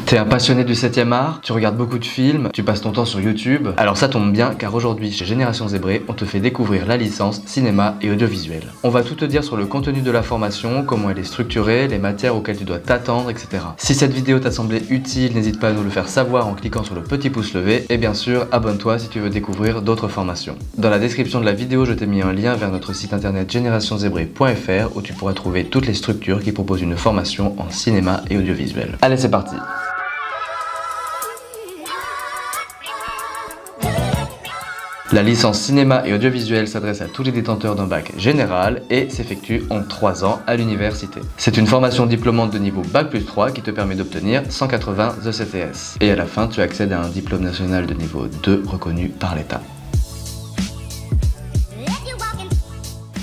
T'es un passionné du 7e art, tu regardes beaucoup de films, tu passes ton temps sur YouTube. Alors ça tombe bien car aujourd'hui chez Génération Zébré, on te fait découvrir la licence cinéma et audiovisuel. On va tout te dire sur le contenu de la formation, comment elle est structurée, les matières auxquelles tu dois t'attendre, etc. Si cette vidéo t'a semblé utile, n'hésite pas à nous le faire savoir en cliquant sur le petit pouce levé et bien sûr, abonne-toi si tu veux découvrir d'autres formations. Dans la description de la vidéo, je t'ai mis un lien vers notre site internet générationzébré.fr où tu pourras trouver toutes les structures qui proposent une formation en cinéma et audiovisuel. Allez, c'est parti! La licence cinéma et audiovisuel s'adresse à tous les détenteurs d'un bac général et s'effectue en 3 ans à l'université. C'est une formation diplômante de niveau bac+3 qui te permet d'obtenir 180 ECTS. Et à la fin, tu accèdes à un diplôme national de niveau 2 reconnu par l'État.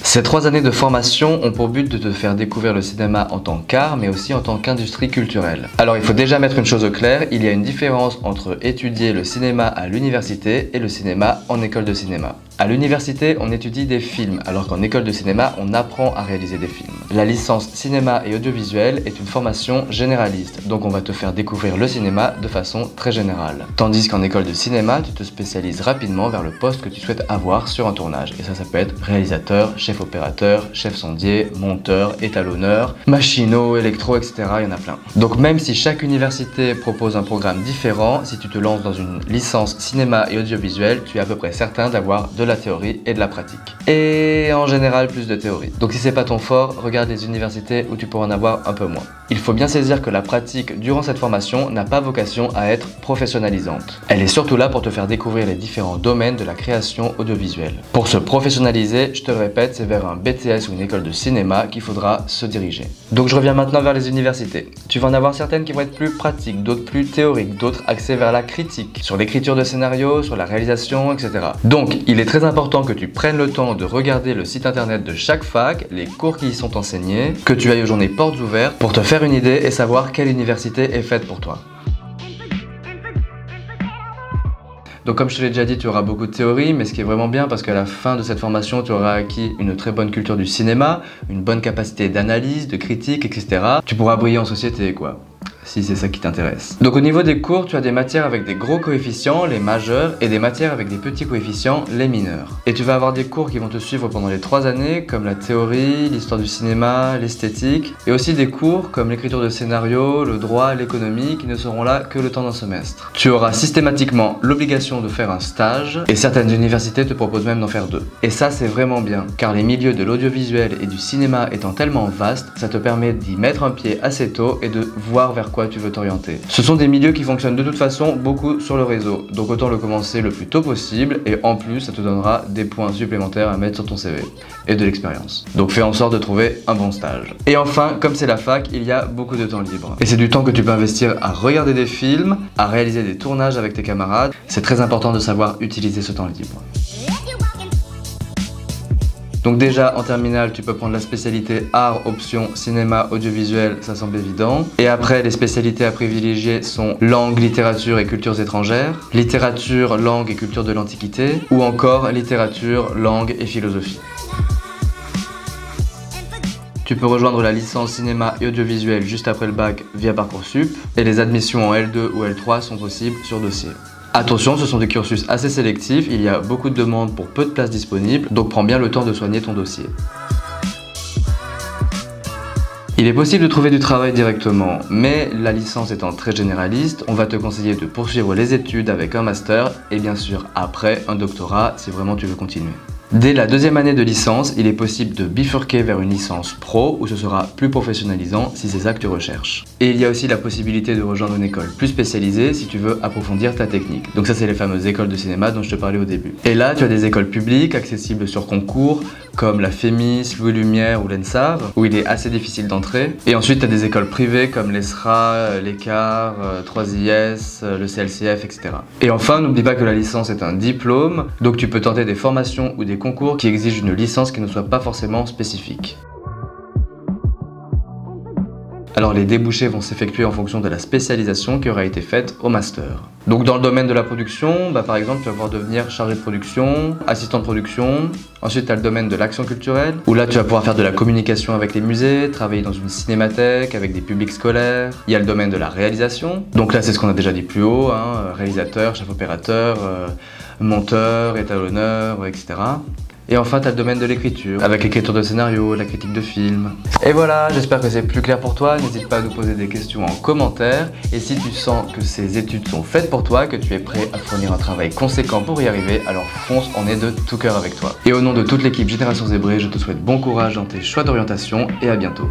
Ces 3 années de formation ont pour but de te faire découvrir le cinéma en tant qu'art, mais aussi en tant qu'industrie culturelle. Alors il faut déjà mettre une chose au clair, il y a une différence entre étudier le cinéma à l'université et le cinéma en école de cinéma. À l'université, on étudie des films, alors qu'en école de cinéma, on apprend à réaliser des films. La licence cinéma et audiovisuel est une formation généraliste, donc on va te faire découvrir le cinéma de façon très générale. Tandis qu'en école de cinéma, tu te spécialises rapidement vers le poste que tu souhaites avoir sur un tournage. Et ça peut être réalisateur, chef opérateur, chef sondier, monteur, étalonneur, machinot, électro, etc. Il y en a plein. Donc même si chaque université propose un programme différent, si tu te lances dans une licence cinéma et audiovisuel, tu es à peu près certain d'avoir de la théorie et de la pratique. Et en général plus de théorie. Donc si c'est pas ton fort, regarde les universités où tu pourras en avoir un peu moins. Il faut bien saisir que la pratique durant cette formation n'a pas vocation à être professionnalisante. Elle est surtout là pour te faire découvrir les différents domaines de la création audiovisuelle. Pour se professionnaliser, je te le répète, c'est vers un BTS ou une école de cinéma qu'il faudra se diriger. Donc je reviens maintenant vers les universités. Tu vas en avoir certaines qui vont être plus pratiques, d'autres plus théoriques, d'autres axées vers la critique, sur l'écriture de scénario, sur la réalisation, etc. Donc il est très important que tu prennes le temps de regarder le site internet de chaque fac, les cours qui y sont enseignés, que tu ailles aux journées portes ouvertes pour te faire une idée et savoir quelle université est faite pour toi. Donc comme je te l'ai déjà dit, tu auras beaucoup de théorie, mais ce qui est vraiment bien parce qu'à la fin de cette formation, tu auras acquis une très bonne culture du cinéma, une bonne capacité d'analyse, de critique, etc. Tu pourras briller en société, quoi. Si c'est ça qui t'intéresse. Donc au niveau des cours, tu as des matières avec des gros coefficients, les majeurs, et des matières avec des petits coefficients, les mineurs. Et tu vas avoir des cours qui vont te suivre pendant les 3 années, comme la théorie, l'histoire du cinéma, l'esthétique, et aussi des cours comme l'écriture de scénario, le droit, l'économie, qui ne seront là que le temps d'un semestre. Tu auras systématiquement l'obligation de faire un stage, et certaines universités te proposent même d'en faire 2. Et ça c'est vraiment bien, car les milieux de l'audiovisuel et du cinéma étant tellement vastes, ça te permet d'y mettre un pied assez tôt et de voir vers quoi tu veux t'orienter. Ce sont des milieux qui fonctionnent de toute façon beaucoup sur le réseau, donc autant le commencer le plus tôt possible et en plus ça te donnera des points supplémentaires à mettre sur ton CV et de l'expérience. Donc fais en sorte de trouver un bon stage. Et enfin, comme c'est la fac, il y a beaucoup de temps libre. Et c'est du temps que tu peux investir à regarder des films, à réaliser des tournages avec tes camarades. C'est très important de savoir utiliser ce temps libre. Donc déjà en terminale, tu peux prendre la spécialité art, option cinéma, audiovisuel, ça semble évident. Et après, les spécialités à privilégier sont langue, littérature et cultures étrangères, littérature, langue et culture de l'Antiquité, ou encore littérature, langue et philosophie. Tu peux rejoindre la licence cinéma et audiovisuel juste après le bac via Parcoursup, et les admissions en L2 ou L3 sont possibles sur dossier. Attention, ce sont des cursus assez sélectifs, il y a beaucoup de demandes pour peu de places disponibles, donc prends bien le temps de soigner ton dossier. Il est possible de trouver du travail directement, mais la licence étant très généraliste, on va te conseiller de poursuivre les études avec un master et bien sûr après un doctorat si vraiment tu veux continuer. Dès la 2e année de licence, il est possible de bifurquer vers une licence pro où ce sera plus professionnalisant si c'est ça que tu recherches. Et il y a aussi la possibilité de rejoindre une école plus spécialisée si tu veux approfondir ta technique. Donc ça c'est les fameuses écoles de cinéma dont je te parlais au début. Et là tu as des écoles publiques accessibles sur concours comme la FEMIS, Louis Lumière ou l'ENSAV où il est assez difficile d'entrer. Et ensuite tu as des écoles privées comme l'ESRA, l'ECAR, 3IS, le CLCF, etc. Et enfin n'oublie pas que la licence est un diplôme, donc tu peux tenter des formations ou des concours qui exigent une licence qui ne soit pas forcément spécifique. Alors les débouchés vont s'effectuer en fonction de la spécialisation qui aura été faite au master. Donc dans le domaine de la production, par exemple tu vas pouvoir devenir chargé de production, assistant de production. Ensuite tu as le domaine de l'action culturelle, où là tu vas pouvoir faire de la communication avec les musées, travailler dans une cinémathèque, avec des publics scolaires. Il y a le domaine de la réalisation, donc là c'est ce qu'on a déjà dit plus haut, réalisateur, chef opérateur, monteur, étalonneur, etc. Et enfin, tu as le domaine de l'écriture, avec l'écriture de scénario, la critique de film. Et voilà, j'espère que c'est plus clair pour toi. N'hésite pas à nous poser des questions en commentaire. Et si tu sens que ces études sont faites pour toi, que tu es prêt à fournir un travail conséquent pour y arriver, alors fonce, on est de tout cœur avec toi. Et au nom de toute l'équipe Génération Zébré, je te souhaite bon courage dans tes choix d'orientation et à bientôt.